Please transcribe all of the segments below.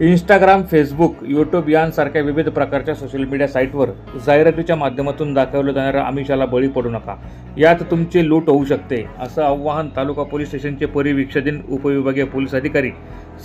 Instagram, Facebook, YouTube यांसारख्या विविध प्रकारच्या सोशल मीडिया साईटवर जाहिरातीच्या माध्यमातून दाखवलं जाणाऱ्या आमिषाला बळी पडू नका, यात तुमची लूट होऊ शकते, असं आवाहन तालुका पोलीस स्टेशनचे परिवीक्षण उपविभागीय पोलीस अधिकारी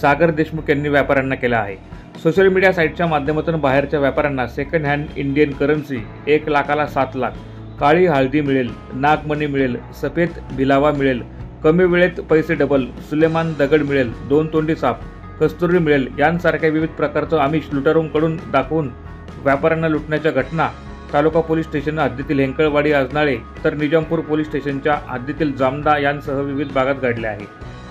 सागर देशमुख यांनी व्यापाऱ्यांना केलं आहे। सोशल मीडिया साईटच्या माध्यमातून बाहेरच्या व्यापाऱ्यांना second hand Indian currency 1 लाखाला 7 lakh, काळी हळदी मिळेल, नागमणी मिळेल, सफेद भिलावा मिळेल, कमी वेळेत पैसे डबल, सुलेमान दगड मिळेल, 2 तोंडी साप, कस्तुरी मिळेल यांसारख्या विविध प्रकारचं आमिष लुटारूंकडून दाखवून व्यापाऱ्यांना लुटण्याच्या घटना तालुका पोलीस स्टेशन हद्दीतील हेंकळवाडी, आजनाळे तर निजामपूर पोलीस स्टेशनच्या हद्दीतील जामदा यांसह विविध भागात घडल्या आहे।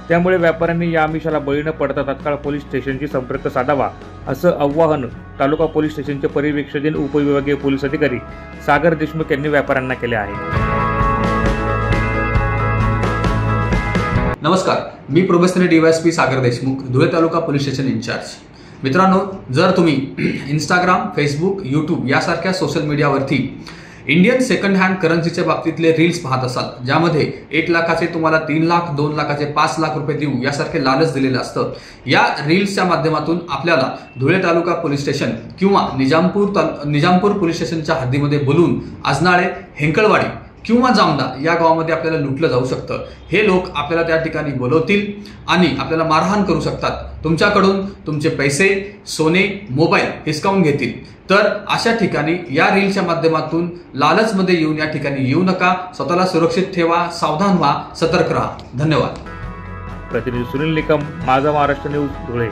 त्यामुळे व्यापाऱ्यांनी या आमिषाला बळी न पडता तात्काळ पोलीस स्टेशनशी संपर्क साधावा, असं आवाहन तालुका पोलीस स्टेशनचे परिवीक्षण उपविभागीय पोलीस अधिकारी सागर देशमुख यांनी व्यापाऱ्यांना केले आहे। नमस्कार, मी प्रोबेशनरी डीवायएसपी सागर देशमुख, धुळे तालुका पोलीस स्टेशन इंचार्ज। मित्रांनो, जर तुम्ही इंस्टाग्राम, फेसबुक, यूट्यूब यासारख्या सोशल मीडियावरती इंडियन सेकंड हँड करन्सीच्या बाबतीतले रील्स पाहत असाल, ज्यामध्ये 1 लाखाचे तुम्हाला 3 लाख, 2 लाखाचे 5 लाख रुपये देऊ यासारखे लालच दिलेलं असतं, या रील्सच्या माध्यमातून आपल्याला धुळे तालुका पोलीस स्टेशन किंवा निजामपूर पोलीस स्टेशनच्या हद्दीमध्ये बोलून आजनाळे, हेंकळवाडी किंवा जामदा या गावामध्ये आपल्याला लुटलं जाऊ शकतं। हे लोक आपल्याला त्या ठिकाणी बोलवतील आणि आपल्याला मारहाण करू शकतात, तुमच्याकडून तुमचे पैसे, सोने, मोबाईल हिसकावून घेतील। तर अशा ठिकाणी या रीलच्या माध्यमातून लालचमध्ये येऊन या ठिकाणी येऊ नका। स्वतःला सुरक्षित ठेवा, सावधान व्हा, सतर्क राहा। धन्यवाद। प्रतिनिधी सुनील निकम, माझा महाराष्ट्र न्यूज, धुळे।